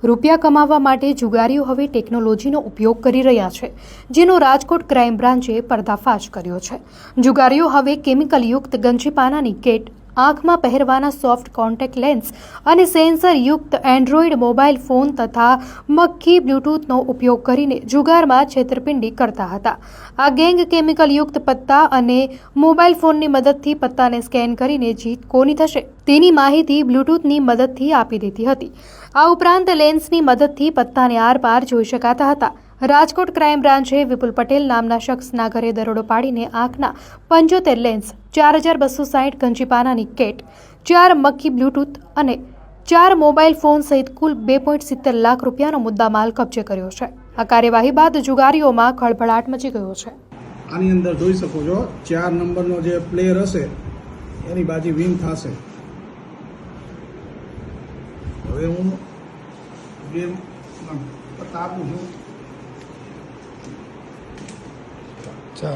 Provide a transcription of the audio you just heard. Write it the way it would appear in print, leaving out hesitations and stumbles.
રૂપિયા કમાવા માટે જુગારીઓ હવે ટેકનોલોજીનો ઉપયોગ કરી રહ્યા છે, જેનો રાજકોટ ક્રાઇમ બ્રાન્ચે પર્દાફાશ કર્યો છે। જુગારીઓ હવે કેમિકલયુક્ત ગંજીપાનાની કિટ, આંખમાં પહેરવાના સોફ્ટ કોન્ટેક્ટ લેન્સ અને સેન્સરયુક્ત એન્ડ્રોઇડ મોબાઈલ ફોન તથા મક્ખી બ્લૂટૂથનો ઉપયોગ કરીને જુગારમાં છેતરપિંડી કરતા હતા। આ ગેંગ કેમિકલયુક્ત પત્તા અને મોબાઈલ ફોનની મદદથી પત્તાને સ્કેન કરીને જીત કોની થશે તેની માહિતી બ્લૂટૂથની મદદથી આપી દેતી હતી। આ ઉપરાંત લેન્સની મદદથી પત્તાને આરપાર જોઈ શકાતા હતા। રાજકોટ ક્રાઇમ બ્રાન્ચે વિપુલ પટેલ નામના શખ્સના ઘરે દરોડો પાડીને આંખના 75 લેન્સ, 4260 ગંજીપાનાની કિટ, 4 મક્ખી બ્લૂટૂથ અને 4 મોબાઈલ ફોન સહિત કુલ 2.70 લાખ રૂપિયાનો મુદ્દામાલ કબજે કર્યો છે। આ કાર્યવાહી બાદ જુગારીઓમાં ખળભળાટ મચી ગયો છે। આની અંદર જોઈ શકો છો 4 નંબરનો જે પ્લેયર હશે એની બાજી વિન થશે। હવે હું ગેમ પત્તા આપું છું। 4